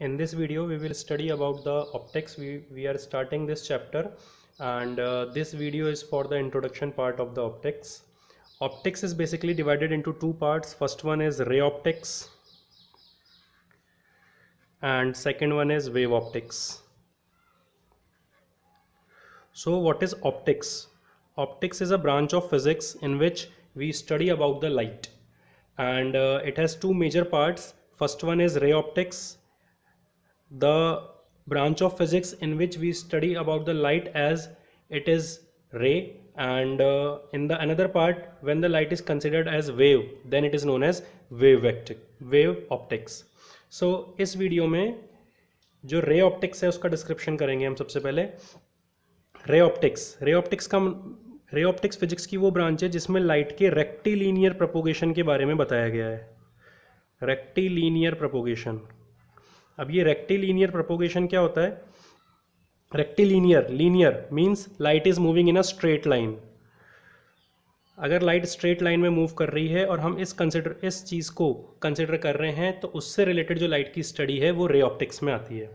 In this video we will study about the optics. We are starting this chapter, and this video is for the introduction part of the optics. Optics is basically divided into two parts. First one is ray optics and second one is wave optics. So what is optics? Optics is a branch of physics in which we study about the light, and it has two major parts. First one is ray optics, the branch of physics in which we study about the light as it is ray, and in the another part, when the light is considered as wave, then it is known as wave optics. So इस video में जो ray optics है उसका description करेंगे हम। सबसे पहले ray optics physics की वो ब्रांच है जिसमें लाइट के रेक्टिलीनियर प्रोपोगेशन के बारे में बताया गया है। Rectilinear propagation. अब ये रेक्टिलीनियर प्रोपोगेशन क्या होता है? Linear means light is moving in a straight line. अगर लाइट स्ट्रेट लाइन में मूव कर रही है और हम इस चीज़ को कंसिडर कर रहे हैं, तो उससे रिलेटेड जो लाइट की स्टडी है वो रे ऑप्टिक्स में आती है।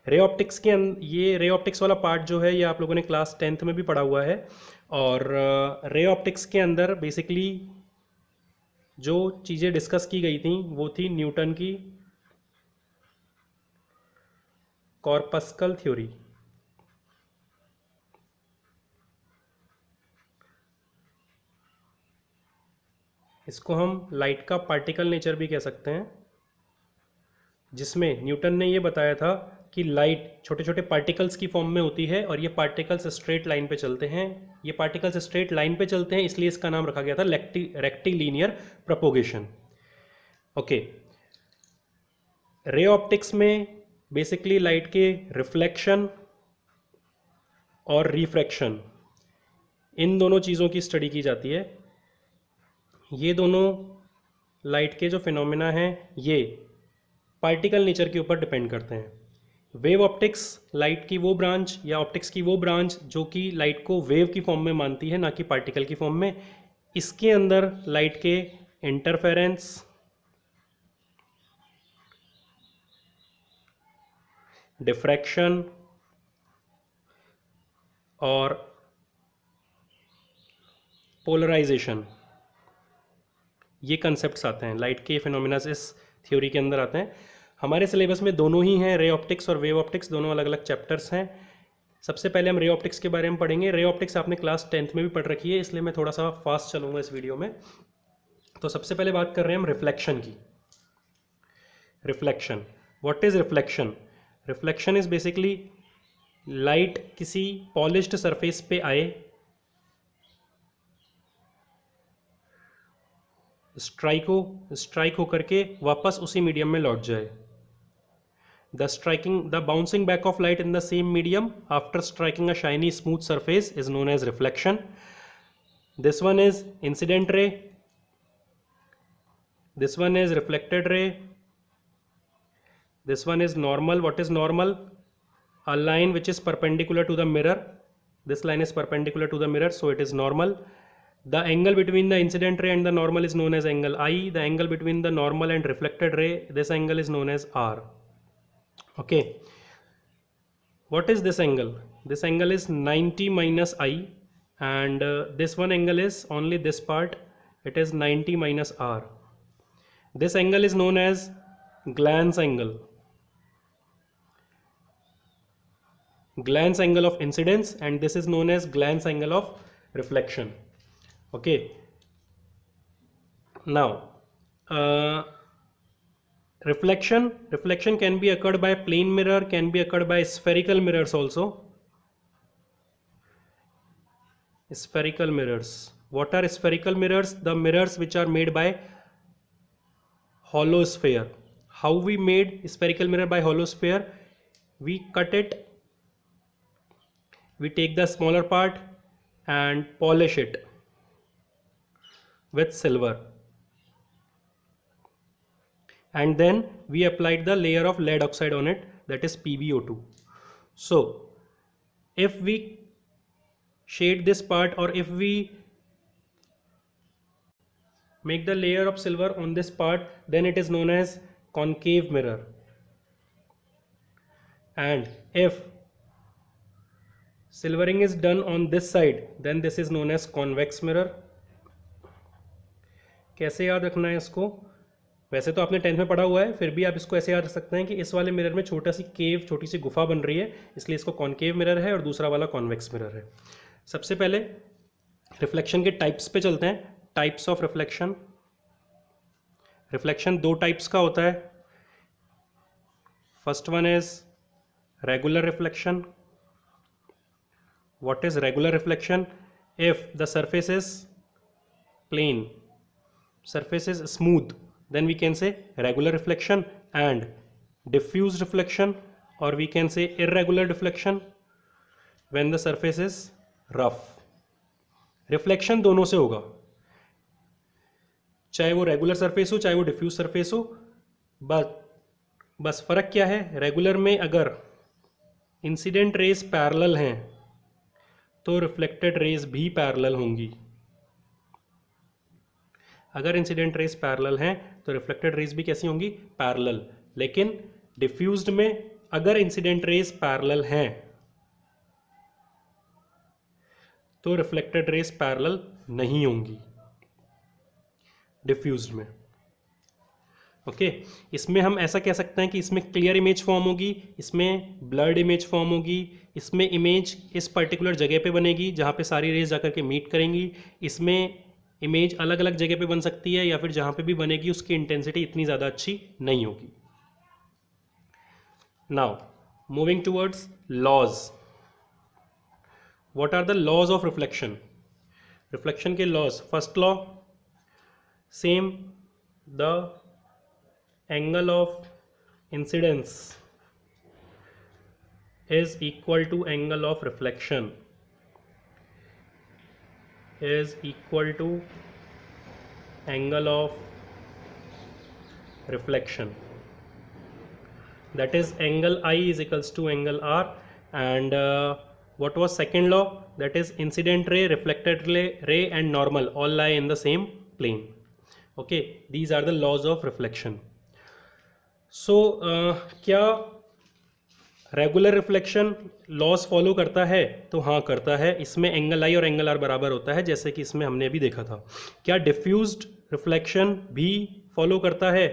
रे ऑप्टिक्स के ये रे ऑप्टिक्स वाला पार्ट जो है ये आप लोगों ने क्लास 10th में भी पढ़ा हुआ है। और रे ऑप्टिक्स के अंदर बेसिकली जो चीज़ें डिस्कस की गई थी वो थी न्यूटन की कॉर्पस्कल थ्योरी। इसको हम लाइट का पार्टिकल नेचर भी कह सकते हैं, जिसमें न्यूटन ने ये बताया था कि लाइट छोटे छोटे पार्टिकल्स की फॉर्म में होती है और ये पार्टिकल्स स्ट्रेट लाइन पे चलते हैं। ये पार्टिकल्स स्ट्रेट लाइन पे चलते हैं, इसलिए इसका नाम रखा गया था rectilinear propagation. Okay, ray optics में बेसिकली लाइट के रिफ्लेक्शन और रिफ्रैक्शन, इन दोनों चीज़ों की स्टडी की जाती है। ये दोनों लाइट के जो फिनोमेना हैं ये पार्टिकल नेचर के ऊपर डिपेंड करते हैं। वेव ऑप्टिक्स लाइट की वो ब्रांच या ऑप्टिक्स की वो ब्रांच जो कि लाइट को वेव की फॉर्म में मानती है, ना कि पार्टिकल की फॉर्म में। इसके अंदर लाइट के इंटरफेरेंस, डिफ्रैक्शन और पोलराइजेशन, ये कंसेप्ट्स आते हैं। लाइट के फिनोमेना इस थ्योरी के अंदर आते हैं। हमारे सिलेबस में दोनों ही हैं, रे ऑप्टिक्स और वेव ऑप्टिक्स, दोनों अलग अलग चैप्टर्स हैं। सबसे पहले हम रे ऑप्टिक्स के बारे में पढ़ेंगे। रे ऑप्टिक्स आपने क्लास 10th में भी पढ़ रखी है, इसलिए मैं थोड़ा सा फास्ट चलूँगा इस वीडियो में। तो सबसे पहले बात कर रहे हैं हम रिफ्लेक्शन की। Reflection, what is reflection? Reflection is basically light किसी पॉलिश्ड सरफेस पे आए, स्ट्राइक होकर के वापस उसी मीडियम में लौट जाए। The bouncing back of light in the same medium after striking a shiny smooth surface is known as reflection. This one is incident ray, this one is reflected ray, this one is normal. What is normal? A line which is perpendicular to the mirror. This line is perpendicular to the mirror, so it is normal. The angle between the incident ray and the normal is known as angle I. The angle between the normal and reflected ray, this angle is known as R. Okay, what is this angle? This angle is 90 minus I, and this one angle is only this part, it is 90 minus R. This angle is known as glance angle. Glance angle of incidence, and this is known as glance angle of reflection. Okay, now reflection can be occurred by plane mirror, can be occurred by spherical mirrors also. Spherical mirrors, what are spherical mirrors? The mirrors which are made by hollow sphere. How we made spherical mirror by hollow sphere? We cut it, we take the smaller part and polish it with silver, and then we applied the layer of lead oxide on it, that is PbO2. So if we shade this part, or if we make the layer of silver on this part, then it is known as concave mirror. and if silvering is done on this side then this is known as convex mirror. कैसे याद रखना है इसको? वैसे तो आपने 10th में पढ़ा हुआ है, फिर भी आप इसको ऐसे याद रख सकते हैं कि इस वाले मिरर में छोटा सी केव, छोटी सी गुफा बन रही है, इसलिए इसको कॉनकेव मिरर है और दूसरा वाला कॉन्वेक्स मिरर है. सबसे पहले रिफ्लेक्शन के टाइप्स पे चलते हैं. Types of reflection. रिफ्लेक्शन दो टाइप्स का होता है. First one is regular reflection. What is regular reflection? If the surface is plane, surface is smooth, then we can say regular reflection, and diffuse reflection, or we can say irregular reflection when the surface is rough. reflection दोनों से होगा, चाहे वो regular surface हो चाहे वो diffuse surface हो. बस फर्क क्या है? रेगुलर में अगर इंसिडेंट रेज पैरेलल हैं तो रिफ्लेक्टेड रेज भी पैरेलल होंगी. अगर इंसिडेंट रेज पैरेलल हैं तो रिफ्लेक्टेड रेज भी कैसी होंगी? पैरेलल. लेकिन डिफ्यूज्ड में अगर इंसिडेंट रेज पैरेलल हैं तो रिफ्लेक्टेड रेज पैरेलल नहीं होंगी डिफ्यूज्ड में. ओके, इसमें हम ऐसा कह सकते हैं कि इसमें क्लियर इमेज फॉर्म होगी, इसमें ब्लर्ड इमेज फॉर्म होगी, इसमें इमेज इस पर्टिकुलर जगह पे बनेगी जहाँ पे सारी रेज जाकर के मीट करेंगी. इसमें इमेज अलग अलग जगह पे बन सकती है या फिर जहाँ पे भी बनेगी उसकी इंटेंसिटी इतनी ज़्यादा अच्छी नहीं होगी. Now moving towards laws. What are the laws of reflection? Reflection के laws. First law, same, the angle of incidence is equal to angle of reflection is equal to angle of reflection. That is angle I is equals to angle R. And what was second law? That is incident ray, reflected ray and normal all lie in the same plane. Okay, these are the laws of reflection. So क्या regular reflection loss follow करता है? तो हाँ करता है. इसमें angle आई और angle are बराबर होता है जैसे कि इसमें हमने अभी देखा था. क्या डिफ्यूज्ड रिफ्लेक्शन भी फॉलो करता है?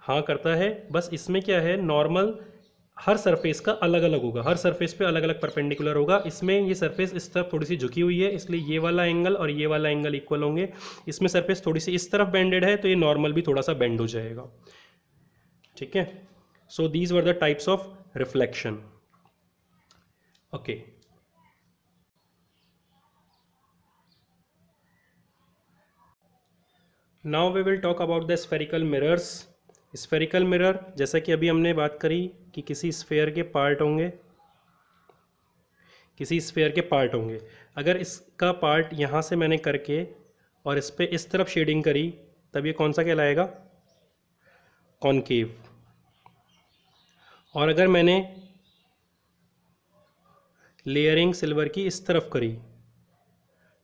हाँ करता है. बस इसमें क्या है, नॉर्मल हर सरफेस का अलग अलग होगा, हर सरफेस पे अलग अलग परपेंडिकुलर होगा. इसमें ये सरफेस इस तरफ थोड़ी सी झुकी हुई है इसलिए ये वाला एंगल और ये वाला एंगल इक्वल होंगे. इसमें सरफेस थोड़ी सी इस तरफ बेंडेड है तो ये नॉर्मल भी थोड़ा सा बेंड हो जाएगा. ठीक है. So these were the types of reflection. Okay, now we will talk about the spherical mirrors. spherical mirror, जैसा कि अभी हमने बात करी कि किसी स्फेयर के पार्ट होंगे, किसी स्फेयर के पार्ट होंगे. अगर इसका पार्ट यहाँ से मैंने करके और इस पे इस तरफ शेडिंग करी तब ये कौन सा कहलाएगा? कॉनकेव. और अगर मैंने लेयरिंग सिल्वर की इस तरफ करी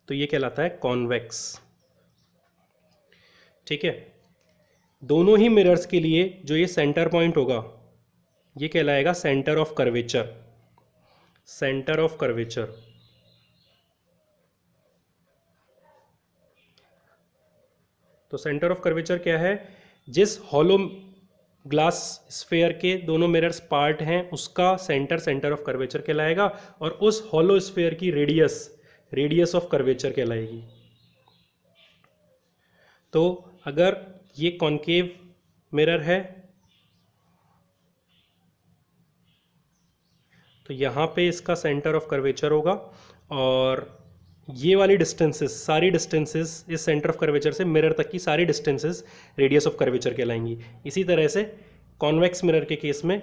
तो ये कहलाता है कॉन्वेक्स. ठीक है. दोनों ही मिरर्स के लिए जो ये सेंटर पॉइंट होगा ये कहलाएगा centre of curvature. Centre of curvature. तो सेंटर ऑफ कर्वेचर क्या है? जिस हॉलो ग्लास स्फेयर के दोनों मिरर्स पार्ट हैं उसका सेंटर ऑफ कर्वेचर कहलाएगा और उस हॉलो स्फेयर की रेडियस ऑफ कर्वेचर कहलाएगी. तो अगर ये कॉनकेव मिरर है तो यहाँ पे इसका सेंटर ऑफ कर्वेचर होगा और ये वाली डिस्टेंसेस, सारी डिस्टेंसेस इस सेंटर ऑफ कर्वेचर से मिरर तक की सारी डिस्टेंसेस रेडियस ऑफ कर्वेचर कहलाएंगी. इसी तरह से कॉन्वेक्स मिरर के केस में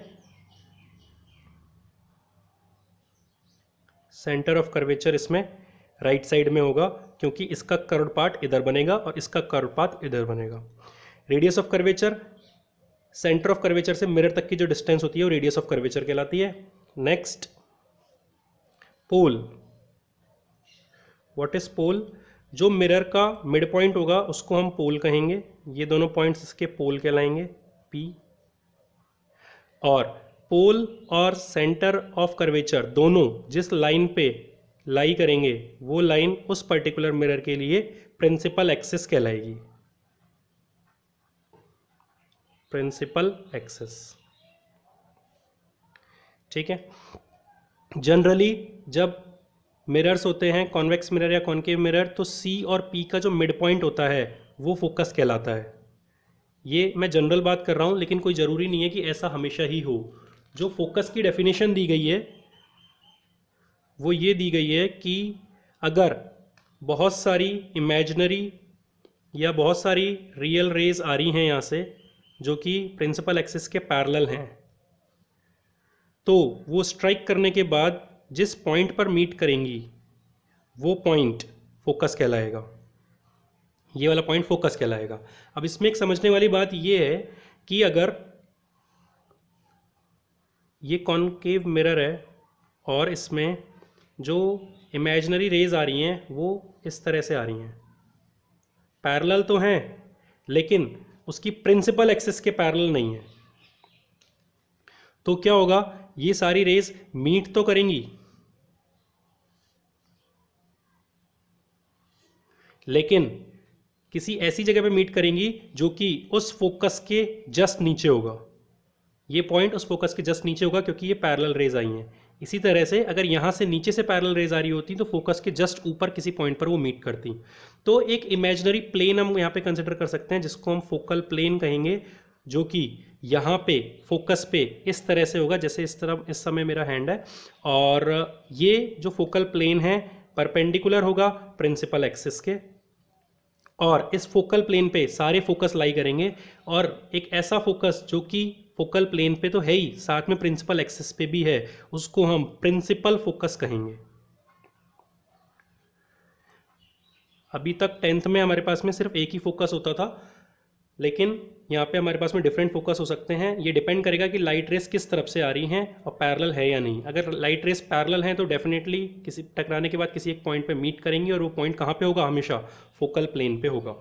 सेंटर ऑफ कर्वेचर इसमें राइट साइड में होगा क्योंकि इसका कर्व्ड पार्ट इधर बनेगा और इसका कर्व्ड पार्ट इधर बनेगा. Radius of curvature, centre of curvature से मिरर तक की जो डिस्टेंस होती है वो रेडियस ऑफ कर्वेचर कहलाती है. Next, pole. What is pole? जो मिरर का मिड पॉइंट होगा उसको हम पोल कहेंगे. ये दोनों पॉइंट्स इसके पोल कहलाएंगे, P. और पोल और सेंटर ऑफ कर्वेचर दोनों जिस लाइन पे लाई करेंगे वो लाइन उस पर्टिकुलर मिरर के लिए प्रिंसिपल एक्सिस कहलाएगी, प्रिंसिपल एक्सिस। ठीक है। जनरली जब मिरर्स होते हैं कॉन्वेक्स मिरर या कॉनकेव मिरर, तो सी और पी का जो मिड पॉइंट होता है वो फोकस कहलाता है। ये मैं जनरल बात कर रहा हूँ, लेकिन कोई ज़रूरी नहीं है कि ऐसा हमेशा ही हो। जो फोकस की डेफिनेशन दी गई है वो ये दी गई है कि अगर बहुत सारी इमेजिनरी या बहुत सारी रियल रेज आ रही हैं यहाँ से जो कि प्रिंसिपल एक्सिस के पैरेलल हैं, तो वो स्ट्राइक करने के बाद जिस पॉइंट पर मीट करेंगी वो पॉइंट फोकस कहलाएगा, ये वाला पॉइंट फोकस कहलाएगा। अब इसमें एक समझने वाली बात ये है कि अगर ये कॉनकेव मिरर है और इसमें जो इमेजिनरी रेज आ रही हैं वो इस तरह से आ रही हैं, पैरेलल तो हैं लेकिन उसकी प्रिंसिपल एक्सिस के पैरेलल नहीं है, तो क्या होगा, ये सारी रेज मीट तो करेंगी लेकिन किसी ऐसी जगह पे मीट करेंगी जो कि उस फोकस के जस्ट नीचे होगा। ये पॉइंट उस फोकस के जस्ट नीचे होगा क्योंकि ये पैरेलल रेज आई हैं। इसी तरह से अगर यहाँ से नीचे से पैरेलल रेज आ रही होती तो फोकस के जस्ट ऊपर किसी पॉइंट पर वो मीट करती। तो एक इमेजिनरी प्लेन हम यहाँ पे कंसिडर कर सकते हैं जिसको हम फोकल प्लेन कहेंगे, जो कि यहाँ पे फोकस पे इस तरह से होगा जैसे इस तरह इस समय मेरा हैंड है, और ये जो फोकल प्लेन है परपेंडिकुलर होगा प्रिंसिपल एक्सिस के, और इस फोकल प्लेन पे सारे फोकस लाई करेंगे, और एक ऐसा फोकस जो कि फोकल प्लेन पे तो है ही साथ में प्रिंसिपल एक्सिस पे भी है, उसको हम प्रिंसिपल फोकस कहेंगे। अभी तक 10th में हमारे पास में सिर्फ एक ही फोकस होता था, लेकिन यहाँ पे हमारे पास में डिफरेंट फोकस हो सकते हैं। ये डिपेंड करेगा कि लाइट रेस किस तरफ से आ रही हैं और पैरेलल है या नहीं। अगर लाइट रेस पैरेलल हैं तो डेफिनेटली किसी टकराने के बाद किसी एक पॉइंट पे मीट करेंगी, और वो पॉइंट कहाँ पे होगा, हमेशा फोकल प्लेन पे होगा।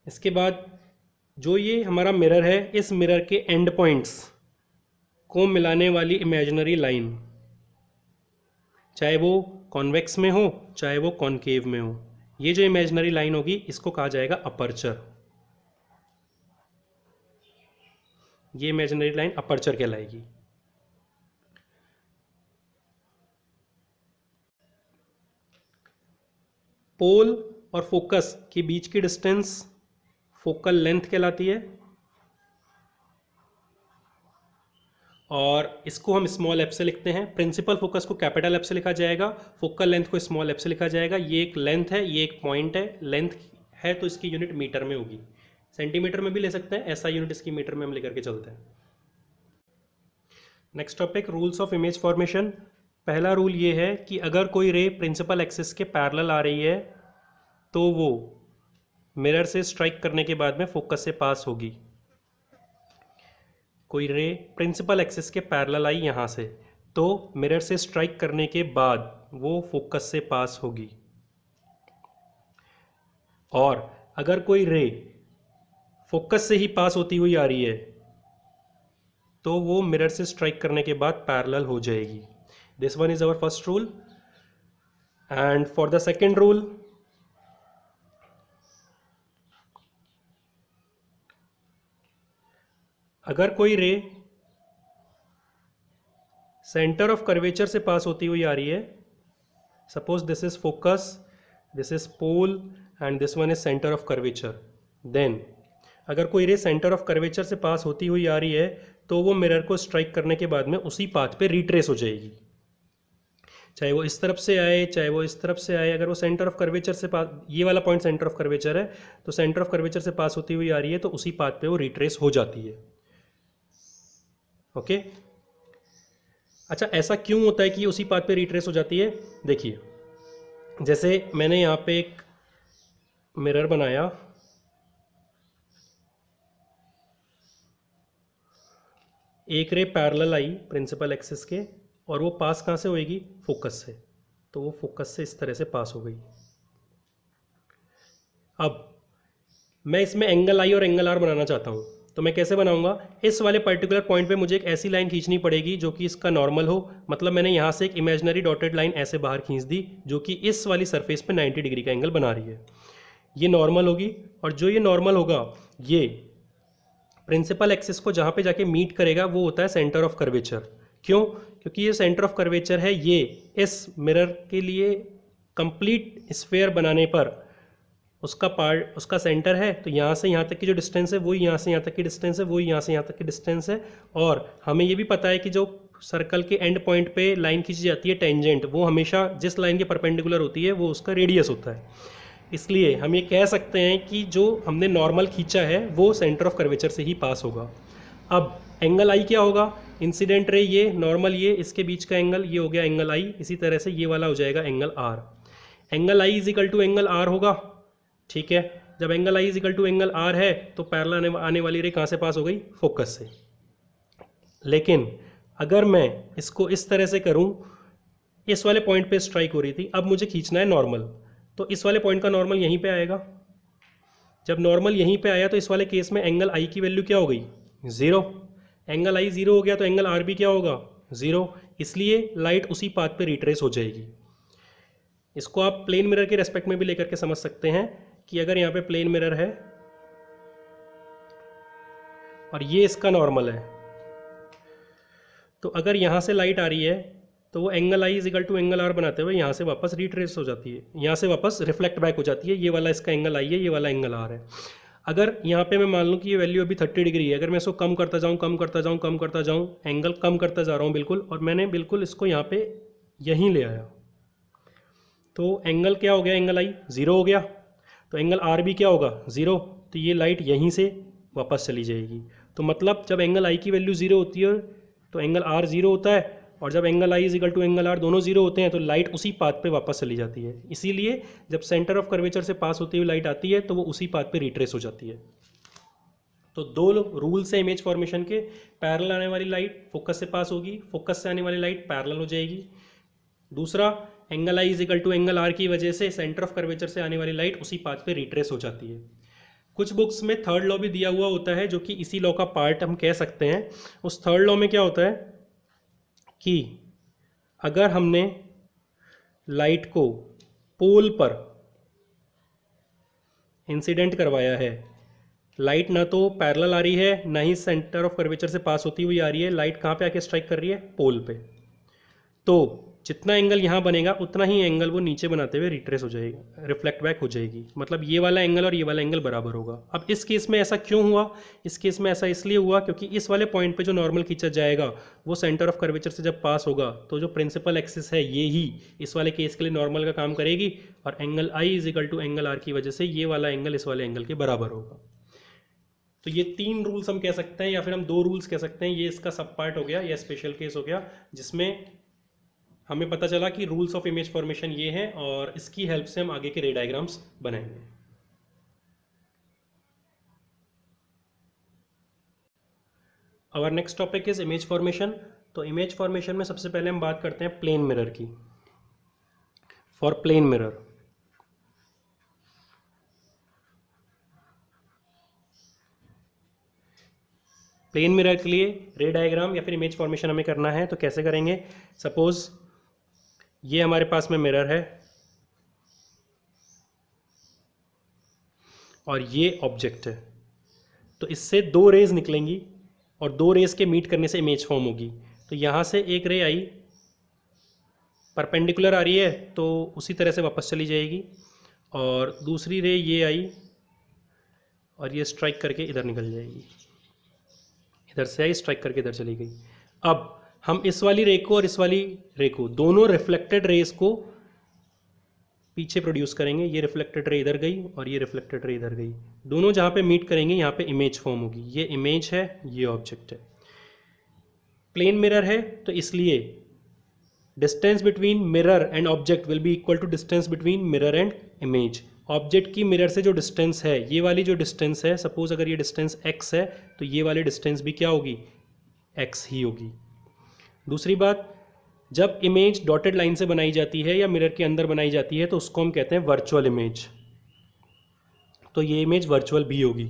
इसके बाद जो ये हमारा मिरर है, इस मिरर के एंड पॉइंट्स को मिलाने वाली इमेजिनरी लाइन, चाहे वो कॉन्वेक्स में हो चाहे वो कॉनकेव में हो, ये जो इमेजिनरी लाइन होगी इसको कहा जाएगा अपर्चर। ये इमेजिनरी लाइन अपर्चर कहलाएगी। पोल और फोकस के बीच की डिस्टेंस फोकल लेंथ कहलाती है, और इसको हम स्मॉल एफ से लिखते हैं। प्रिंसिपल फोकस को कैपिटल एफ से लिखा जाएगा, फोकल लेंथ को स्मॉल एफ से लिखा जाएगा। ये एक लेंथ है, ये एक पॉइंट है, लेंथ है तो इसकी यूनिट मीटर में होगी, सेंटीमीटर में भी ले सकते हैं, ऐसा यूनिट इसकी मीटर में हम लेकर के चलते हैं। Next topic, rules of image formation. पहला रूल ये है कि अगर कोई रे प्रिंसिपल एक्सिस के पैरेलल आ रही है तो वो मिरर से स्ट्राइक करने के बाद में फोकस से पास होगी। कोई रे प्रिंसिपल एक्सिस के पैरेलल आई यहाँ से तो मिरर से स्ट्राइक करने के बाद वो फोकस से पास होगी, और अगर कोई रे फोकस से ही पास होती हुई आ रही है तो वो मिरर से स्ट्राइक करने के बाद पैरेलल हो जाएगी। This one is our first rule. And for the second rule, अगर कोई रे सेंटर ऑफ कर्वेचर से पास होती हुई आ रही है, suppose this is focus, this is pole and this one is centre of curvature, then अगर कोई रे सेंटर ऑफ कर्वेचर से पास होती हुई आ रही है तो वो मिरर को स्ट्राइक करने के बाद में उसी पाथ पे रिट्रेस हो जाएगी, चाहे वो इस तरफ से आए चाहे वो इस तरफ से आए। अगर वो सेंटर ऑफ कर्वेचर से पास, ये वाला पॉइंट सेंटर ऑफ कर्वेचर है, तो सेंटर ऑफ कर्वेचर से पास होती हुई आ रही है तो उसी पाथ पे वो रिट्रेस हो जाती है। ओके अच्छा, ऐसा क्यों होता है कि उसी पाथ पे रिट्रेस हो जाती है? देखिए, जैसे मैंने यहाँ पे एक मिरर बनाया, एक रे पैरेलल आई प्रिंसिपल एक्सिस के, और वो पास कहाँ से होएगी? फोकस से, तो वो फोकस से इस तरह से पास हो गई। अब मैं इसमें एंगल आई और एंगल आर बनाना चाहता हूँ, तो मैं कैसे बनाऊंगा, इस वाले पर्टिकुलर पॉइंट पे मुझे एक ऐसी लाइन खींचनी पड़ेगी जो कि इसका नॉर्मल हो। मतलब मैंने यहाँ से एक इमेजिनरी डॉटेड लाइन ऐसे बाहर खींच दी जो कि इस वाली सरफेस पे 90 डिग्री का एंगल बना रही है। ये नॉर्मल होगी, और जो ये नॉर्मल होगा ये प्रिंसिपल एक्सिस को जहाँ पे जाके मीट करेगा वो होता है सेंटर ऑफ कर्वेचर। क्यों? क्योंकि ये सेंटर ऑफ कर्वेचर है, ये इस मिरर के लिए कंप्लीट स्फेयर बनाने पर उसका पार्ट, उसका सेंटर है। तो यहाँ से यहाँ तक की जो डिस्टेंस है वही यहाँ से यहाँ तक की डिस्टेंस है, वही यहाँ से यहाँ तक की डिस्टेंस है। और हमें ये भी पता है कि जो सर्कल के एंड पॉइंट पे लाइन खींची जाती है टेंजेंट, वो हमेशा जिस लाइन के परपेंडिकुलर होती है वो उसका रेडियस होता है। इसलिए हम ये कह सकते हैं कि जो हमने नॉर्मल खींचा है वो सेंटर ऑफ कर्वेचर से ही पास होगा। अब एंगल आई क्या होगा, इंसिडेंट रे ये, नॉर्मल ये, इसके बीच का एंगल ये हो गया एंगल आई। इसी तरह से ये वाला हो जाएगा angle r. Angle i is equal to angle r होगा, ठीक है। जब angle i is equal to angle r है तो पैरेलल आने वाली रे कहाँ से पास हो गई, फोकस से। लेकिन अगर मैं इसको इस तरह से करूं, इस वाले पॉइंट पे स्ट्राइक हो रही थी, अब मुझे खींचना है नॉर्मल, तो इस वाले पॉइंट का नॉर्मल यहीं पे आएगा। जब नॉर्मल यहीं पे आया तो इस वाले केस में एंगल आई की वैल्यू क्या हो गई, 0। एंगल आई 0 हो गया तो एंगल आर भी क्या होगा, 0। इसलिए लाइट उसी पाथ पे रिट्रेस हो जाएगी। इसको आप प्लेन मिरर के रेस्पेक्ट में भी लेकर के समझ सकते हैं कि अगर यहाँ पे प्लेन मिरर है और ये इसका नॉर्मल है, तो अगर यहाँ से लाइट आ रही है तो वो angle i is equal to angle r बनाते हुए यहाँ से वापस रिट्रेस हो जाती है, यहाँ से वापस रिफ्लेक्ट बैक हो जाती है। ये वाला इसका एंगल आई है, ये वाला एंगल आर है। अगर यहाँ पे मैं मान लूँ कि ये वैल्यू अभी 30 डिग्री है, अगर मैं इसको कम करता जाऊँ कम करता जाऊँ कम करता जाऊँ, एंगल कम करता जा रहा हूँ बिल्कुल, और मैंने बिल्कुल इसको यहाँ पे यहीं ले आया, तो एंगल क्या हो गया, एंगल आई 0 हो गया, तो एंगल आर भी क्या होगा, 0। तो ये लाइट यहीं से वापस चली जाएगी। तो मतलब जब एंगल आई की वैल्यू 0 होती है तो एंगल आर 0 होता है, और जब angle i is equal to angle r दोनों 0 होते हैं तो लाइट उसी पाथ पे वापस चली जाती है। इसीलिए जब सेंटर ऑफ कर्वेचर से पास होती हुई लाइट आती है तो वो उसी पाथ पे रिट्रेस हो जाती है। तो दो रूल्स है इमेज फॉर्मेशन के, पैरेलल आने वाली लाइट फोकस से पास होगी, फोकस से आने वाली लाइट पैरेलल हो जाएगी। दूसरा, angle i is equal to angle r की वजह से सेंटर ऑफ कर्वेचर से आने वाली लाइट उसी पाथ पे रिट्रेस हो जाती है। कुछ बुक्स में थर्ड लॉ भी दिया हुआ होता है जो कि इसी लॉ का पार्ट हम कह सकते हैं। उस थर्ड लॉ में क्या होता है कि अगर हमने लाइट को पोल पर इंसिडेंट करवाया है, लाइट ना तो पैरेलल आ रही है ना ही सेंटर ऑफ कर्वेचर से पास होती हुई आ रही है, लाइट कहाँ पे आके स्ट्राइक कर रही है, पोल पे, तो जितना एंगल यहाँ बनेगा उतना ही एंगल वो नीचे बनाते हुए रिट्रेस हो जाएगा, रिफ्लेक्ट बैक हो जाएगी। मतलब ये वाला एंगल और ये वाला एंगल बराबर होगा। अब इस केस में ऐसा क्यों हुआ, इस केस में ऐसा इसलिए हुआ क्योंकि इस वाले पॉइंट पे जो नॉर्मल खींचा जाएगा वो सेंटर ऑफ कर्वेचर से जब पास होगा तो जो प्रिंसिपल एक्सिस है ये ही इस वाले केस के लिए नॉर्मल का काम करेगी, और angle i is equal to angle r की वजह से ये वाला एंगल इस वाले एंगल के बराबर होगा। तो ये 3 रूल्स हम कह सकते हैं, या फिर हम 2 रूल्स कह सकते हैं। ये इसका सब पार्ट हो गया, या स्पेशल केस हो गया, जिसमें हमें पता चला कि रूल्स ऑफ इमेज फॉर्मेशन ये हैं, और इसकी हेल्प से हम आगे के रे डायग्राम्स बनाएंगे। Our next topic is image formation. तो इमेज फॉर्मेशन में सबसे पहले हम बात करते हैं प्लेन मिरर की। For plane mirror, plane mirror के लिए रे डायग्राम या फिर इमेज फॉर्मेशन हमें करना है तो कैसे करेंगे। सपोज ये हमारे पास में मिरर है और ये ऑब्जेक्ट है, तो इससे 2 रेज निकलेंगी और 2 रेज के मीट करने से इमेज फॉर्म होगी। तो यहाँ से एक रे आई, परपेंडिकुलर आ रही है तो उसी तरह से वापस चली जाएगी, और दूसरी रे ये आई और ये स्ट्राइक करके इधर निकल जाएगी, इधर से आई स्ट्राइक करके इधर चली गई। अब हम इस वाली रे को और इस वाली रे को, दोनों रिफ्लेक्टेड रेस को पीछे प्रोड्यूस करेंगे। ये रिफ्लेक्टेड रे इधर गई और ये रिफ्लेक्टेड रे इधर गई, दोनों जहाँ पे मीट करेंगे यहाँ पे इमेज फॉर्म होगी। ये इमेज है, ये ऑब्जेक्ट है। प्लेन मिरर है तो इसलिए distance between mirror and object will be equal to distance between mirror and image. Object की मिरर से जो डिस्टेंस है, ये वाली जो डिस्टेंस है, सपोज अगर ये डिस्टेंस x है तो ये वाली डिस्टेंस भी क्या होगी, x ही होगी। दूसरी बात, जब इमेज डॉटेड लाइन से बनाई जाती है या मिरर के अंदर बनाई जाती है तो उसको हम कहते हैं वर्चुअल इमेज, तो ये इमेज वर्चुअल भी होगी।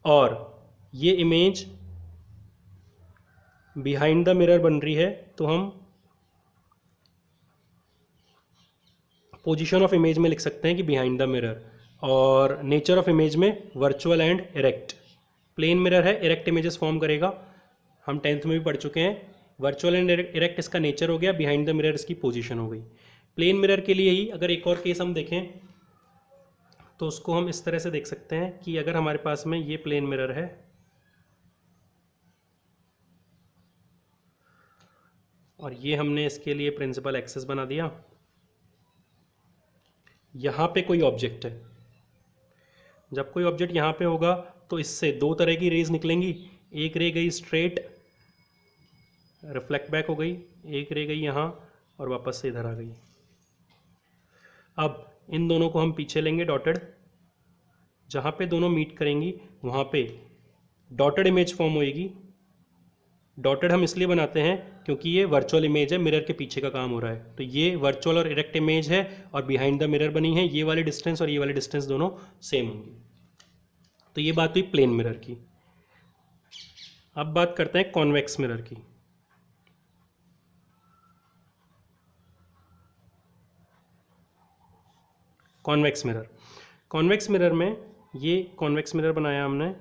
और ये इमेज बिहाइंड द मिरर बन रही है, तो हम पोजीशन ऑफ इमेज में लिख सकते हैं कि बिहाइंड द मिरर, और नेचर ऑफ इमेज में virtual and erect. Plane mirror है, इरेक्ट इमेजेस फॉर्म करेगा, हम 10th में भी पढ़ चुके हैं। वर्चुअल एंड इरेक्ट इसका नेचर हो गया, बिहाइंड द मिरर इसकी पोजीशन हो गई। प्लेन मिरर के लिए ही अगर एक और केस हम देखें तो उसको हम इस तरह से देख सकते हैं कि अगर हमारे पास में ये प्लेन मिरर है और ये हमने इसके लिए प्रिंसिपल एक्सिस बना दिया, यहाँ पे कोई ऑब्जेक्ट है, जब कोई ऑब्जेक्ट यहाँ पे होगा तो इससे दो तरह की रेज निकलेंगी, एक रे गई स्ट्रेट रिफ्लेक्ट बैक हो गई, एक रे गई यहाँ और वापस से इधर आ गई। अब इन दोनों को हम पीछे लेंगे डॉटेड, जहाँ पे दोनों मीट करेंगी वहाँ पे डॉटेड इमेज फॉर्म होएगी। डॉटेड हम इसलिए बनाते हैं क्योंकि ये वर्चुअल इमेज है, मिरर के पीछे का काम हो रहा है, तो ये वर्चुअल और इरेक्ट इमेज है और बिहाइंड द मिरर बनी है। ये वाले डिस्टेंस और ये वाले डिस्टेंस दोनों सेम होंगे। तो ये बात हुई प्लेन मिरर की। अब बात करते हैं कॉन्वेक्स मिरर की। कॉन्वेक्स मिरर, कॉन्वेक्स मिरर में ये कॉन्वेक्स मिरर बनाया हमने,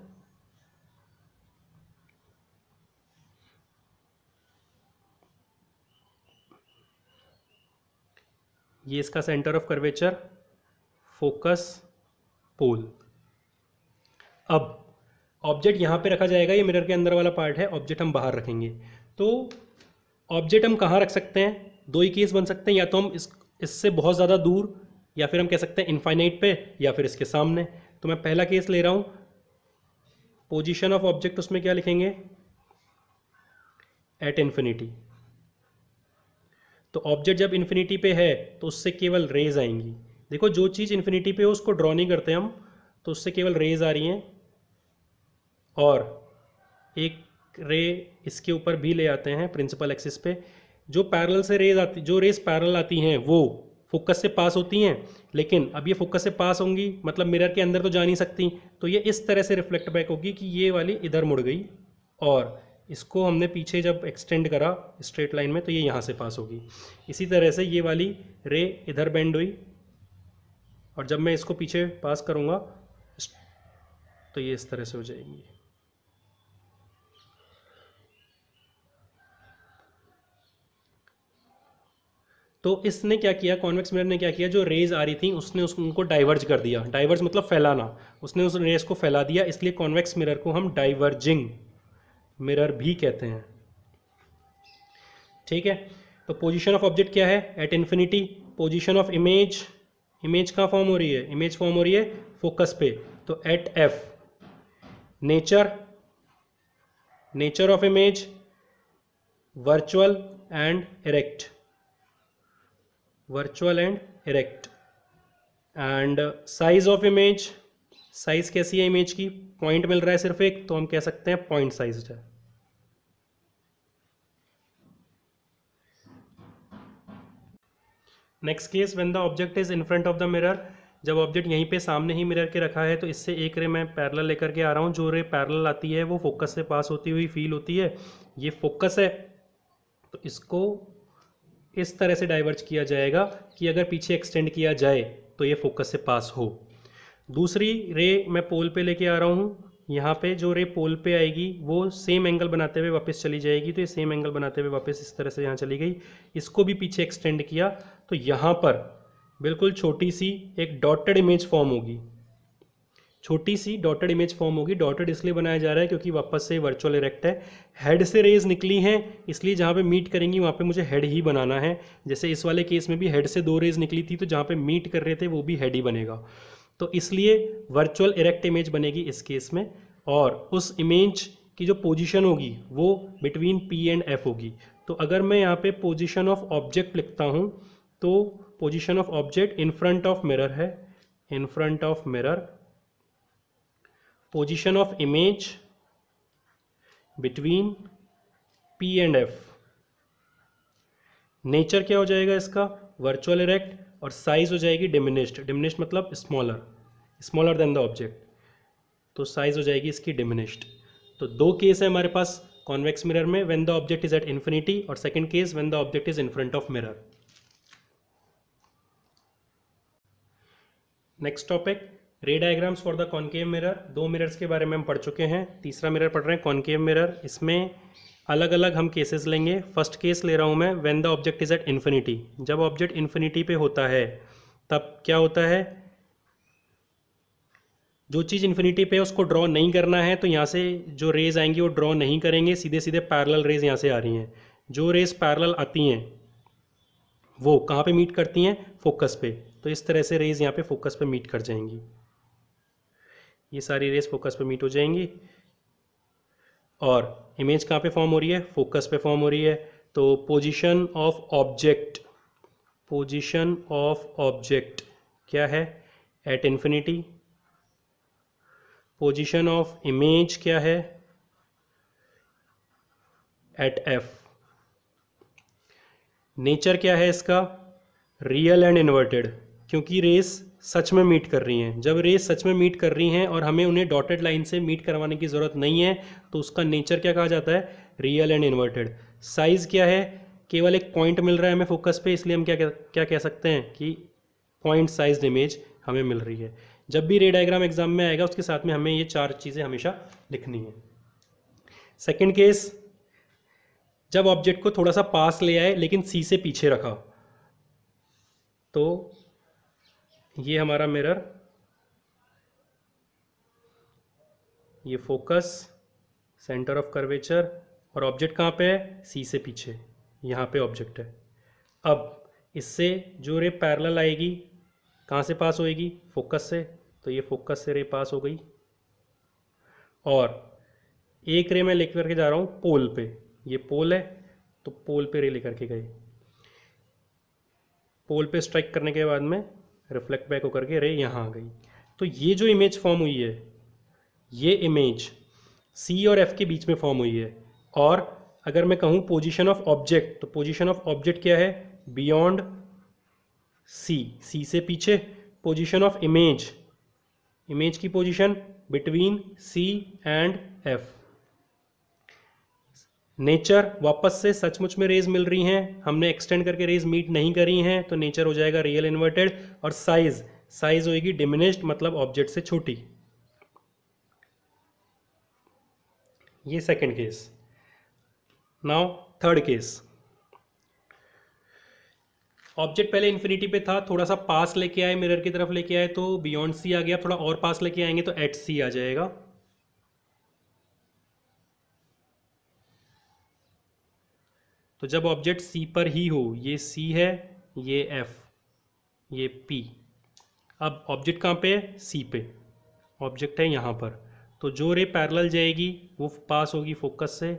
ये इसका सेंटर ऑफ कर्वेचर, फोकस, पोल। अब ऑब्जेक्ट यहाँ पे रखा जाएगा, ये मिरर के अंदर वाला पार्ट है, ऑब्जेक्ट हम बाहर रखेंगे। तो ऑब्जेक्ट हम कहाँ रख सकते हैं? दो ही केस बन सकते हैं, या तो हम इससे बहुत ज़्यादा दूर, या फिर हम कह सकते हैं इनफाइनाइट पे, या फिर इसके सामने। तो मैं पहला केस ले रहा हूँ, पोजीशन ऑफ ऑब्जेक्ट, उसमें क्या लिखेंगे? At infinity. तो ऑब्जेक्ट जब इन्फिनिटी पे है तो उससे केवल रेज आएंगी। देखो, जो चीज़ इन्फिनिटी पे हो उसको ड्रॉ नहीं करते हम, तो उससे केवल रेज आ रही हैं, और एक रे इसके ऊपर भी ले आते हैं प्रिंसिपल एक्सिस पे। जो पैरेलल से रेज आती, जो रेज पैरेलल आती हैं वो फोकस से पास होती हैं, लेकिन अब ये फोकस से पास होंगी मतलब मिरर के अंदर तो जा नहीं सकती, तो ये इस तरह से रिफ्लेक्ट बैक होगी कि ये वाली इधर मुड़ गई, और इसको हमने पीछे जब एक्सटेंड करा स्ट्रेट लाइन में तो ये यहाँ से पास होगी। इसी तरह से ये वाली रे इधर बेंड हुई, और जब मैं इसको पीछे पास करूँगा तो ये इस तरह से हो जाएगी। तो इसने क्या किया, कॉन्वेक्स मिरर ने क्या किया, जो रेज आ रही थी उसने उनको डाइवर्ज कर दिया। डाइवर्ज मतलब फैलाना, उसने उस रेज को फैला दिया, इसलिए कॉन्वेक्स मिरर को हम डाइवर्जिंग मिरर भी कहते हैं। ठीक है, तो पोजीशन ऑफ ऑब्जेक्ट क्या है? At infinity. Position of image, image कहाँ फॉर्म हो रही है? इमेज फॉर्म हो रही है फोकस पे, तो at F. Nature, nature of image virtual and erect, virtual and erect. And size of image, size कैसी है इमेज की? पॉइंट मिल रहा है सिर्फ एक, तो हम कह सकते हैं पॉइंट साइज्ड है। Next case, when the object is in front of the mirror. जब ऑब्जेक्ट यहीं पे सामने ही मिरर के रखा है तो इससे एक रे मैं पैरेलल लेकर के आ रहा हूँ, जो रे पैरेलल आती है वो फोकस से पास होती हुई फील होती है। ये फोकस है, तो इसको इस तरह से डाइवर्ज किया जाएगा कि अगर पीछे एक्सटेंड किया जाए तो ये फोकस से पास हो। दूसरी रे मैं पोल पे लेके आ रहा हूँ, यहाँ पे जो रे पोल पे आएगी वो सेम एंगल बनाते हुए वापस चली जाएगी, तो ये सेम एंगल बनाते हुए वापस इस तरह से यहाँ चली गई। इसको भी पीछे एक्सटेंड किया तो यहाँ पर बिल्कुल छोटी सी एक डॉटेड इमेज फॉर्म होगी, छोटी सी डॉटेड इमेज फॉर्म होगी। डॉटेड इसलिए बनाया जा रहा है क्योंकि वापस से वर्चुअल इरेक्ट है। हेड से रेज निकली हैं, इसलिए जहाँ पे मीट करेंगी वहाँ पे मुझे हेड ही बनाना है। जैसे इस वाले केस में भी हेड से दो रेज निकली थी, तो जहाँ पे मीट कर रहे थे वो भी हेड ही बनेगा, तो इसलिए वर्चुअल इरेक्ट इमेज बनेगी इस केस में। और उस इमेज की जो पोजीशन होगी वो बिटवीन पी एंड एफ होगी। तो अगर मैं यहाँ पे पोजीशन ऑफ ऑब्जेक्ट लिखता हूँ तो position of object in front of mirror है, in front of mirror. Position of image between P and F। Nature क्या हो जाएगा इसका? Virtual erect. और साइज हो जाएगी डिमिनिश्ड, डिमिनिश्ड मतलब smaller, smaller than the object, तो साइज हो जाएगी इसकी डिमिनिश्ड। तो दो केस है हमारे पास कॉन्वेक्स मिरर में, when the object is at infinity, और second case when the object is in front of mirror. Next topic, ray diagrams for the concave mirror. दो मिरर्स के बारे में हम पढ़ चुके हैं, तीसरा मिरर पढ़ रहे हैं कॉनकेव मिरर। इसमें अलग अलग हम केसेस लेंगे। फर्स्ट केस ले रहा हूँ मैं, when the object is at infinity. जब ऑब्जेक्ट इन्फिनिटी पे होता है तब क्या होता है, जो चीज़ इन्फिनिटी पे उसको ड्रॉ नहीं करना है, तो यहाँ से जो रेज आएंगी वो ड्रॉ नहीं करेंगे, सीधे सीधे पैरेलल रेज यहाँ से आ रही हैं। जो रेज पैरेलल आती हैं वो कहाँ पे मीट करती हैं, फोकस पे। तो इस तरह से रेज यहाँ पे फोकस पे मीट कर जाएंगी, ये सारी रेज फोकस पे मीट हो जाएंगी। और इमेज कहाँ पे फॉर्म हो रही है, फोकस पे फॉर्म हो रही है। तो position of object, position of object क्या है, at infinity. Position of image क्या है, एट एफ। नेचर क्या है इसका, रियल एंड इन्वर्टेड, क्योंकि रेस सच में मीट कर रही हैं। जब रेस सच में मीट कर रही हैं और हमें उन्हें डॉटेड लाइन से मीट करवाने की ज़रूरत नहीं है, तो उसका नेचर क्या कहा जाता है, रियल एंड इन्वर्टेड। साइज़ क्या है, केवल एक पॉइंट मिल रहा है हमें फोकस पे, इसलिए हम क्या कह सकते हैं कि पॉइंट साइज इमेज हमें मिल रही है। जब भी रे डायग्राम एग्जाम में आएगा उसके साथ में हमें ये चार चीज़ें हमेशा लिखनी है। सेकेंड केस, जब ऑब्जेक्ट को थोड़ा सा पास ले आए लेकिन सी से पीछे रखा, तो ये हमारा मिरर, ये फोकस, सेंटर ऑफ कर्वेचर, और ऑब्जेक्ट कहाँ पे है, सी से पीछे, यहाँ पे ऑब्जेक्ट है। अब इससे जो रे पैरेलल आएगी कहाँ से पास होएगी, फोकस से, तो ये फोकस से रे पास हो गई। और एक रे मैं लेकर के जा रहा हूँ पोल पे, ये पोल है तो पोल पे रे लेकर के गए, पोल पे स्ट्राइक करने के बाद में रिफ्लेक्ट बैक होकर के रे यहाँ आ गई। तो ये जो इमेज फॉर्म हुई है, ये इमेज सी और एफ के बीच में फॉर्म हुई है। और अगर मैं कहूँ पोजीशन ऑफ ऑब्जेक्ट, तो पोजीशन ऑफ ऑब्जेक्ट क्या है, बियॉन्ड सी, सी से पीछे। पोजीशन ऑफ इमेज, इमेज की position between C and F. Nature, वापस से सचमुच में रेज मिल रही हैं, हमने एक्सटेंड करके रेज मीट नहीं करी हैं, तो नेचर हो जाएगा रियल इन्वर्टेड। और साइज, साइज होएगी डिमिनिश्ड, मतलब ऑब्जेक्ट से छोटी। ये second case. Now third case, object पहले इन्फिनिटी पे था, थोड़ा सा पास लेके आए, मिरर की तरफ लेके आए तो बियॉन्ड सी आ गया, थोड़ा और पास लेके आएंगे तो एट सी आ जाएगा। तो जब ऑब्जेक्ट सी पर ही हो, ये सी है, ये एफ, ये पी। अब ऑब्जेक्ट कहाँ पे है, सी पे, ऑब्जेक्ट है यहाँ पर। तो जो रे पैरेलल जाएगी वो पास होगी फोकस से,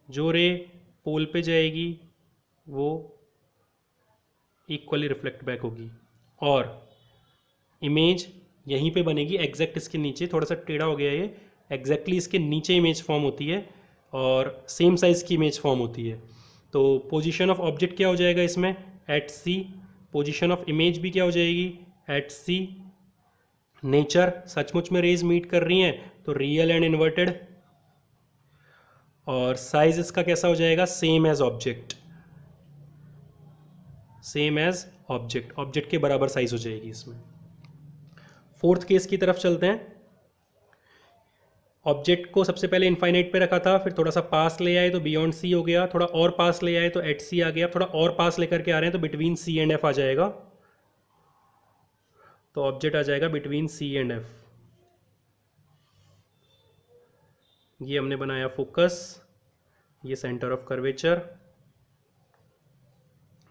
जो रे पोल पे जाएगी वो इक्वली रिफ्लेक्ट बैक होगी। और इमेज यहीं पे बनेगी, एग्जैक्ट इसके नीचे, थोड़ा सा टेढ़ा हो गया ये, एग्जैक्टली इसके नीचे इमेज फॉर्म होती है और सेम साइज़ की इमेज फॉर्म होती है। तो पोजीशन ऑफ ऑब्जेक्ट क्या हो जाएगा इसमें, at C. Position of image भी क्या हो जाएगी, एट सी। नेचर, सचमुच में रेज मीट कर रही हैं तो रियल एंड इन्वर्टेड। और साइज इसका कैसा हो जाएगा, same as object, same as object, object के बराबर साइज हो जाएगी इसमें। फोर्थ केस की तरफ चलते हैं। ऑब्जेक्ट को सबसे पहले इनफाइनाइट पे रखा था, फिर थोड़ा सा पास ले आए तो बियॉन्ड सी हो गया, थोड़ा और पास ले आए तो एट सी आ गया, थोड़ा और पास लेकर के आ रहे हैं तो बिटवीन सी एंड एफ आ जाएगा। तो ऑब्जेक्ट आ जाएगा बिटवीन सी एंड एफ। ये हमने बनाया फोकस, ये सेंटर ऑफ कर्वेचर,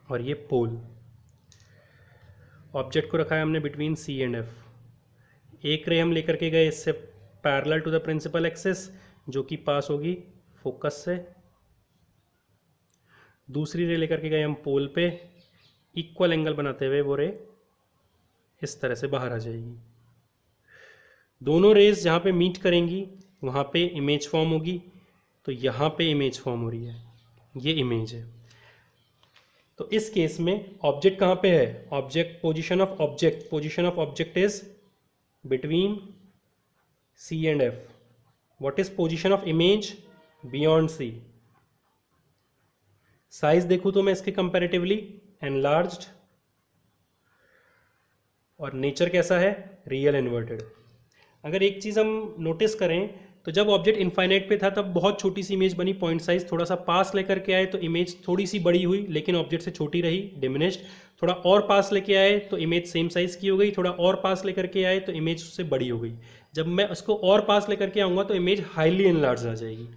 और ये पोल। ऑब्जेक्ट को रखा है हमने बिटवीन सी एंड एफ। एक रे हम लेकर के गए इससे parallel to the principal axis, जो कि पास होगी फोकस से। दूसरी रे लेकर के गए हम पोल पे, इक्वल एंगल बनाते हुए वो रे इस तरह से बाहर आ जाएगी। दोनों रेज जहाँ पे मीट करेंगी वहाँ पे इमेज फॉर्म होगी। तो यहाँ पे इमेज फॉर्म हो रही है, ये इमेज है। तो इस केस में ऑब्जेक्ट कहाँ पे है, object, position of object, position of object is between C and F. What is position of image beyond C. Size देखूं तो मैं इसके कंपैरेटिवली एनलार्ज्ड, और नेचर कैसा है, रियल इन्वर्टेड। अगर एक चीज़ हम नोटिस करें तो जब ऑब्जेक्ट इनफाइनाइट पे था तब बहुत छोटी सी इमेज बनी, पॉइंट साइज थोड़ा सा पास लेकर के आए तो इमेज थोड़ी सी बड़ी हुई लेकिन ऑब्जेक्ट से छोटी रही, डिमिनिश्ड। थोड़ा और पास लेके आए तो इमेज सेम साइज की हो गई, थोड़ा और पास लेकर के आए तो इमेज उससे बड़ी हो गई। जब मैं उसको और पास लेकर के आऊँगा तो इमेज हाईली एनलार्ज आ जाएगी।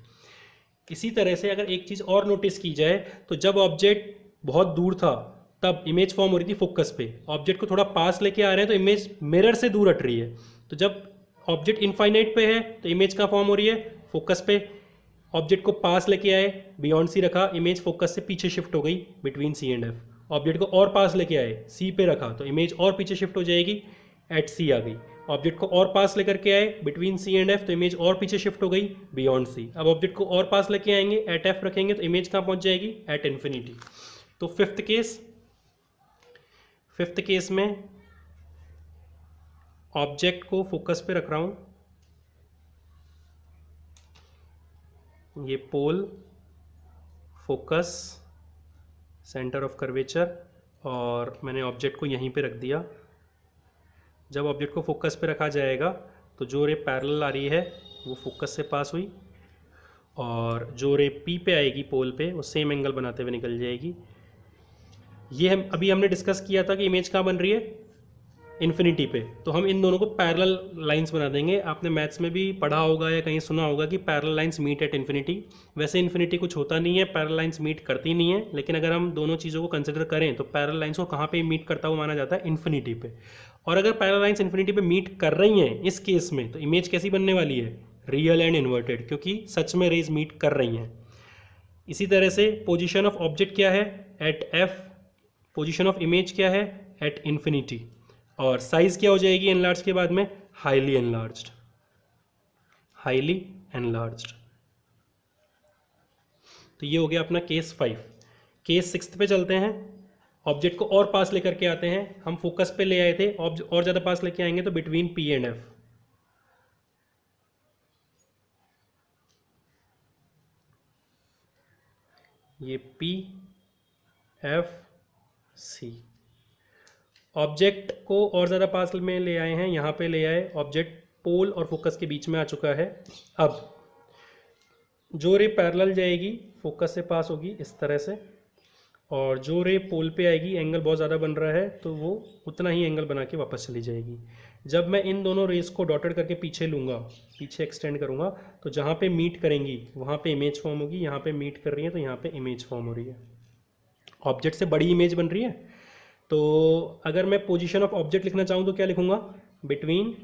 इसी तरह से अगर एक चीज़ और नोटिस की जाए तो जब ऑब्जेक्ट बहुत दूर था तब इमेज फॉर्म हो रही थी फोकस पे, ऑब्जेक्ट को थोड़ा पास लेके आ रहे हैं तो इमेज मिरर से दूर हट रही है। तो जब ऑब्जेक्ट इनफाइनाइट पे है तो इमेज कहाँ फॉर्म हो रही है, फोकस पे। ऑब्जेक्ट को पास लेके आए, बियॉन्ड सी रखा, इमेज फोकस से पीछे शिफ्ट हो गई between C and F. Object को और पास लेके आए, सी पे रखा तो इमेज और पीछे शिफ्ट हो जाएगी, एट सी आ गई। ऑब्जेक्ट को और पास लेकर के आए बिटवीन सी एंड एफ तो इमेज और पीछे शिफ्ट हो गई, बियॉन्ड सी। अब ऑब्जेक्ट को और पास लेके आएंगे, एट एफ रखेंगे तो इमेज कहाँ पहुंच जाएगी, एट इन्फिनिटी। तो फिफ्थ केस में ऑब्जेक्ट को फोकस पे रख रहा हूं, ये पोल, फोकस, सेंटर ऑफ कर्वेचर, और मैंने ऑब्जेक्ट को यहीं पे रख दिया। जब ऑब्जेक्ट को फोकस पे रखा जाएगा तो जो रे पैरेलल आ रही है वो फोकस से पास हुई, और जो रे पी पे आएगी पोल पे वो सेम एंगल बनाते हुए निकल जाएगी। ये अभी हमने डिस्कस किया था कि इमेज कहाँ बन रही है, इन्फिनिटी पे, तो हम इन दोनों को पैरेलल लाइंस बना देंगे। आपने मैथ्स में भी पढ़ा होगा या कहीं सुना होगा कि parallel lines meet at infinity. वैसे इन्फिनिटी कुछ होता नहीं है, पैरेलल लाइंस मीट करती नहीं है, लेकिन अगर हम दोनों चीज़ों को कंसिडर करें तो पैरेलल लाइंस को कहाँ पे मीट करता हुआ माना जाता है, इन्फिनिटी पे। और अगर पैरेलल लाइंस इन्फिनिटी पे मीट कर रही हैं इस केस में तो इमेज कैसी बनने वाली है, रियल एंड इन्वर्टेड, क्योंकि सच में रेज मीट कर रही हैं। इसी तरह से पोजिशन ऑफ ऑब्जेक्ट क्या है, at F, position of image क्या है, एट इन्फिनिटी, और साइज क्या हो जाएगी एनलार्ज के बाद में, हाईली एनलार्ज्ड, हाईली एनलार्ज्ड। तो ये हो गया अपना केस 5। केस 6 पे चलते हैं। ऑब्जेक्ट को और पास लेकर के आते हैं, हम फोकस पे ले आए थे, और ज़्यादा पास लेके आएंगे तो बिटवीन पी एंड एफ। ये पी एफ सी, ऑब्जेक्ट को और ज़्यादा पास में ले आए हैं, यहाँ पे ले आए, ऑब्जेक्ट पोल और फोकस के बीच में आ चुका है। अब जो रे पैरेलल जाएगी फोकस से पास होगी इस तरह से, और जो रे पोल पे आएगी, एंगल बहुत ज़्यादा बन रहा है तो वो उतना ही एंगल बना के वापस चली जाएगी। जब मैं इन दोनों रेस को डॉटेड करके पीछे लूँगा, पीछे एक्सटेंड करूँगा, तो जहाँ पे मीट करेंगी वहाँ पे इमेज फॉर्म होगी, यहाँ पे मीट कर रही है तो यहाँ पे इमेज फॉर्म हो रही है, ऑब्जेक्ट से बड़ी इमेज बन रही है। तो अगर मैं पोजीशन ऑफ ऑब्जेक्ट लिखना चाहूँ तो क्या लिखूँगा, between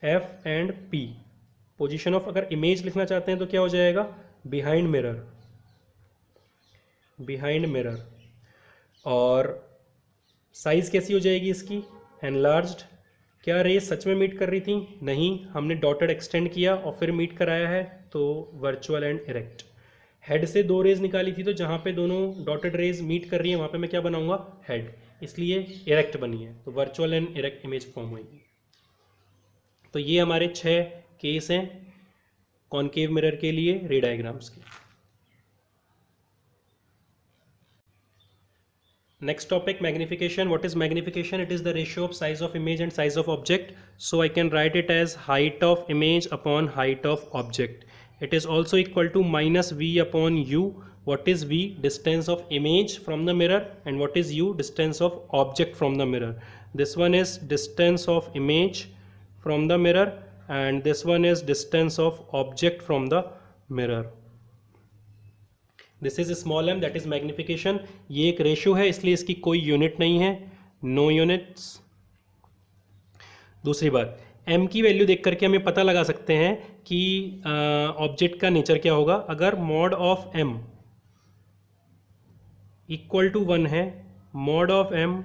F and P. Position of अगर इमेज लिखना चाहते हैं तो क्या हो जाएगा, बिहाइंड मिरर, बिहाइंड मिरर। और साइज कैसी हो जाएगी इसकी, एनलार्ज्ड। क्या रेस सच में मीट कर रही थी, नहीं, हमने डॉटेड एक्सटेंड किया और फिर मीट कराया है, तो वर्चुअल एंड इरेक्ट। हेड से 2 रेज निकाली थी तो जहाँ पे दोनों डॉटेड रेज मीट कर रही है वहाँ पे मैं क्या बनाऊंगा, हेड, इसलिए इरेक्ट बनी है, तो virtual and erect image form होगी। तो ये हमारे 6 केस हैं कॉनकेव मिरर के लिए रे डायग्राम्स के। Next topic, magnification. What is magnification? It is the ratio of size of image and size of object. So I can write it as height of image upon height of object. It is also equal to minus v upon u. What is v? Distance of image from the mirror, and what is u? Distance of object from the mirror. This one is distance of image from the mirror, and this one is distance of object from the mirror. This is small m, that is magnification. ये एक ratio है इसलिए इसकी कोई unit नहीं है, no units. दूसरी बात, m की वैल्यू देख करके हमें पता लगा सकते हैं कि ऑब्जेक्ट का नेचर क्या होगा। अगर mod of m equal to 1 है, mod of m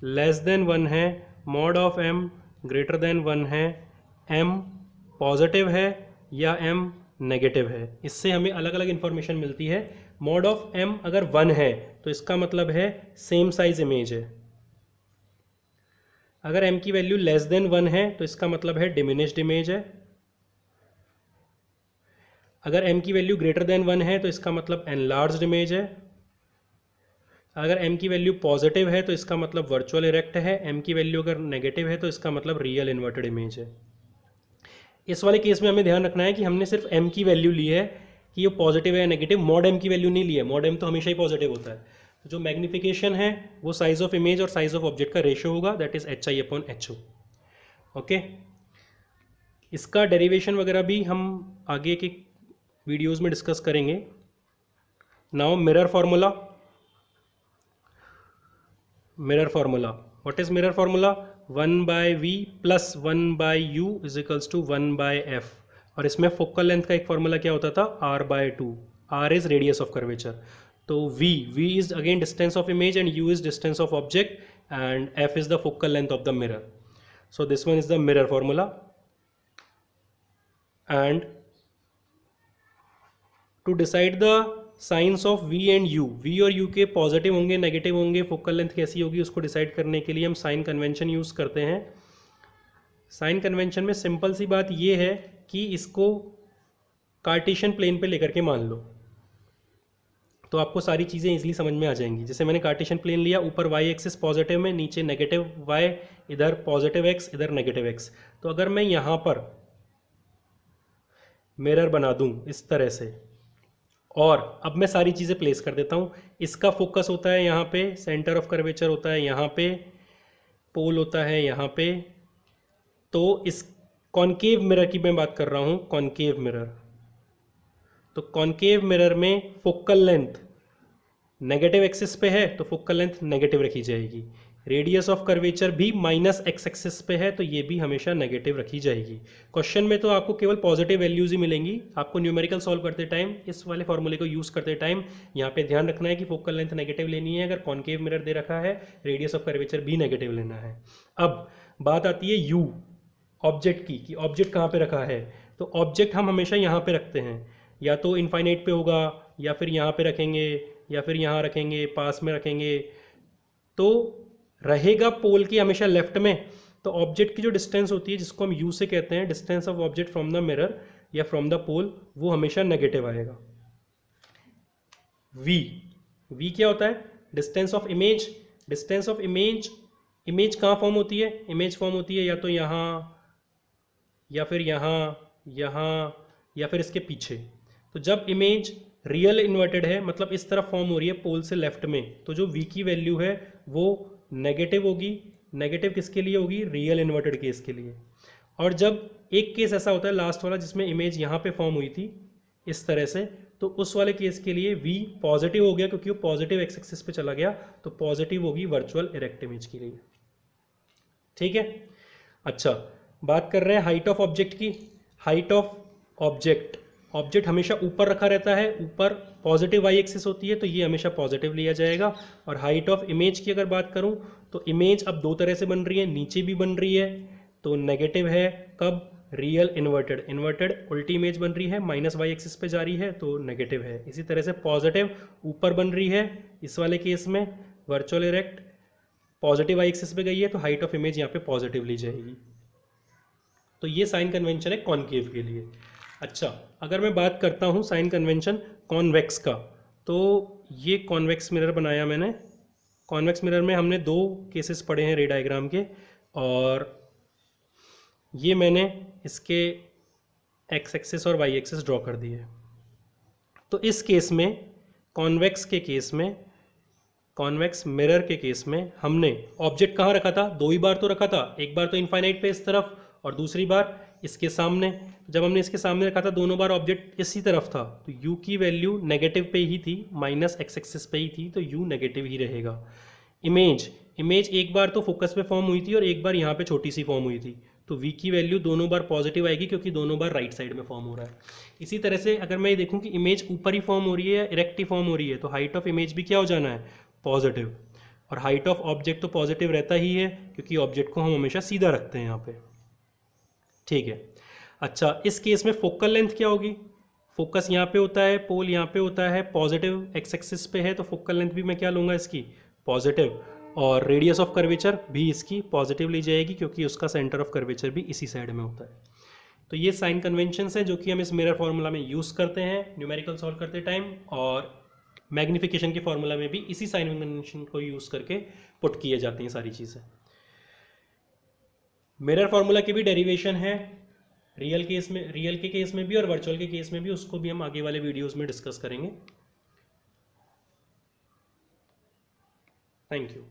less than 1 है, mod of m greater than 1 है, m पॉजिटिव है या m नेगेटिव है, इससे हमें अलग अलग इंफॉर्मेशन मिलती है। मॉड ऑफ m अगर 1 है तो इसका मतलब है सेम साइज इमेज है। अगर m की वैल्यू लेस देन 1 है तो इसका मतलब है डिमिनिश्ड इमेज है। अगर m की वैल्यू ग्रेटर देन 1 है तो इसका मतलब एनलार्ज्ड इमेज है। अगर m की वैल्यू पॉजिटिव है तो इसका मतलब वर्चुअल इरेक्ट है। m की वैल्यू अगर नेगेटिव है तो इसका मतलब रियल इन्वर्टेड इमेज है। इस वाले केस में हमें ध्यान रखना है कि हमने सिर्फ m की वैल्यू ली है कि ये पॉजिटिव है या नेगेटिव, मॉड m की वैल्यू नहीं ली है। मॉड m तो हमेशा ही पॉजिटिव होता है। जो मैग्निफिकेशन है वो साइज ऑफ इमेज और साइज ऑफ ऑब्जेक्ट का रेशियो होगा, दैट इज HI/HO। ओके, इसका डेरिवेशन वगैरह भी हम आगे के वीडियोस में डिस्कस करेंगे। Now mirror formula. Mirror formula, what is mirror formula? 1/v plus 1/u is equals to 1/f। और इसमें फोकल लेंथ का एक फार्मूला क्या होता था? r/2। r is radius of curvature. तो v is again distance of image and u is distance of object and f is the focal length of the mirror. So this one is the mirror formula. And to decide the signs of v and u, v और u के positive होंगे negative होंगे, focal length कैसी होगी, उसको decide करने के लिए हम साइन कन्वेंशन यूज़ करते हैं। साइन कन्वेंशन में सिंपल सी बात ये है कि इसको कार्टेशियन प्लेन पे लेकर के मान लो तो आपको सारी चीज़ें इजीली समझ में आ जाएंगी। जैसे मैंने कार्टेशियन प्लेन लिया, ऊपर y एक्सिस पॉजिटिव में, नीचे नेगेटिव y, इधर पॉजिटिव x, इधर नेगेटिव x। तो अगर मैं यहाँ पर मिरर बना दूँ इस तरह से, और अब मैं सारी चीज़ें प्लेस कर देता हूँ। इसका फोकस होता है यहाँ पे, सेंटर ऑफ कर्वेचर होता है यहाँ पे, पोल होता है यहाँ पे। तो इस कॉनकेव मिरर की मैं बात कर रहा हूँ, कॉनकेव मिरर। तो कॉनकेव मिरर में फोकल लेंथ नेगेटिव एक्सिस पे है तो फोकल लेंथ नेगेटिव रखी जाएगी। रेडियस ऑफ कर्वेचर भी माइनस x एक्सिस पे है तो ये भी हमेशा नेगेटिव रखी जाएगी। क्वेश्चन में तो आपको केवल पॉजिटिव वैल्यूज ही मिलेंगी। आपको न्यूमेरिकल सॉल्व करते टाइम इस वाले फॉर्मूले को यूज़ करते टाइम यहाँ पे ध्यान रखना है कि फोकल लेंथ नेगेटिव लेनी है। अगर कॉनकेव मिरर दे रखा है, रेडियस ऑफ कर्वेचर भी नेगेटिव लेना है। अब बात आती है यू ऑब्जेक्ट की, कि ऑब्जेक्ट कहाँ पे रखा है। तो ऑब्जेक्ट हम हमेशा यहाँ पे रखते हैं, या तो इनफाइनाइट पे होगा, या फिर यहाँ पे रखेंगे, या फिर यहाँ रखेंगे, पास में रखेंगे। तो रहेगा पोल की हमेशा लेफ्ट में। तो ऑब्जेक्ट की जो डिस्टेंस होती है, जिसको हम यू से कहते हैं, distance of object from the mirror या फ्रॉम द पोल, वो हमेशा नेगेटिव आएगा। वी क्या होता है? Distance of image. Distance of image, image कहाँ फॉर्म होती है? इमेज फॉर्म होती है या तो यहाँ, या फिर यहाँ, यहाँ, या फिर इसके पीछे। तो जब इमेज रियल इन्वर्टेड है, मतलब इस तरफ फॉर्म हो रही है पोल से लेफ्ट में, तो जो v की वैल्यू है वो नेगेटिव होगी। नेगेटिव किसके लिए होगी? रियल इन्वर्टेड केस के लिए। और जब एक केस ऐसा होता है लास्ट वाला जिसमें इमेज यहाँ पे फॉर्म हुई थी इस तरह से, तो उस वाले केस के लिए v पॉजिटिव हो गया क्योंकि वो पॉजिटिव एक्स एक्सिस पे चला गया, तो पॉजिटिव होगी वर्चुअल इरेक्ट इमेज के लिए। ठीक है, अच्छा बात कर रहे हैं हाइट ऑफ ऑब्जेक्ट की। हाइट ऑफ ऑब्जेक्ट, ऑब्जेक्ट हमेशा ऊपर रखा रहता है, ऊपर पॉजिटिव वाई एक्सिस होती है तो ये हमेशा पॉजिटिव लिया जाएगा। और हाइट ऑफ इमेज की अगर बात करूं तो इमेज अब दो तरह से बन रही है, नीचे भी बन रही है तो नेगेटिव है। कब? Real inverted. इन्वर्टेड उल्टी इमेज बन रही है, माइनस वाई एक्सिस पे जा रही है तो नेगेटिव है। इसी तरह से पॉजिटिव ऊपर बन रही है, इस वाले केस में virtual erect positive Y axis पे गई है तो हाइट ऑफ इमेज यहाँ पे पॉजिटिव ली जाएगी। तो ये साइन कन्वेंशन है कॉनकेव के लिए। अच्छा, अगर मैं बात करता हूँ साइन कन्वेंशन कॉन्वेक्स का, तो ये कॉन्वेक्स मिरर बनाया मैंने। कॉन्वेक्स मिरर में हमने दो केसेस पढ़े हैं रे डायग्राम के, और ये मैंने इसके एक्स एक्सिस और वाई एक्सिस ड्रॉ कर दिए। तो इस केस में, कॉन्वेक्स के केस में, कॉन्वेक्स मिरर के केस में हमने ऑब्जेक्ट कहाँ रखा था? दो ही बार तो रखा था, एक बार तो इनफाइनाइट पे इस तरफ और दूसरी बार इसके सामने। जब हमने इसके सामने रखा था दोनों बार ऑब्जेक्ट इसी तरफ था तो u की वैल्यू नेगेटिव पे ही थी, माइनस एक्स एक्सिस पे ही थी तो u नेगेटिव ही रहेगा। इमेज एक बार तो फोकस पे फॉर्म हुई थी और एक बार यहाँ पे छोटी सी फॉर्म हुई थी तो v की वैल्यू दोनों बार पॉजिटिव आएगी क्योंकि दोनों बार राइट साइड में फॉर्म हो रहा है। इसी तरह से अगर मैं ये देखूँ कि इमेज ऊपर ही फॉर्म हो रही है या इरेक्ट ही फॉर्म हो रही है तो हाइट ऑफ इमेज भी क्या हो जाना है? पॉजिटिव। और हाइट ऑफ ऑब्जेक्ट तो पॉजिटिव रहता ही है क्योंकि ऑब्जेक्ट को हम हमेशा सीधा रखते हैं यहाँ पे। ठीक है, अच्छा इस केस में फोकल लेंथ क्या होगी? फोकस यहाँ पे होता है, पोल यहाँ पे होता है, पॉजिटिव एक्स एक्सिस पे है तो फोकल लेंथ भी मैं क्या लूँगा इसकी? पॉजिटिव। और रेडियस ऑफ कर्वेचर भी इसकी पॉजिटिव ली जाएगी क्योंकि उसका सेंटर ऑफ कर्वेचर भी इसी साइड में होता है। तो ये साइन कन्वेंशंस हैं जो कि हम इस मिरर फार्मूला में यूज़ करते हैं न्यूमेरिकल सॉल्व करते टाइम, और मैग्निफिकेशन के फार्मूला में भी इसी साइन कन्वेंशन को यूज़ करके पुट किए जाते हैं सारी चीज़ें। मिरर फार्मूला की भी डेरिवेशन है रियल के केस में भी और वर्चुअल के केस में भी, उसको भी हम आगे वाले वीडियोस में डिस्कस करेंगे। Thank you.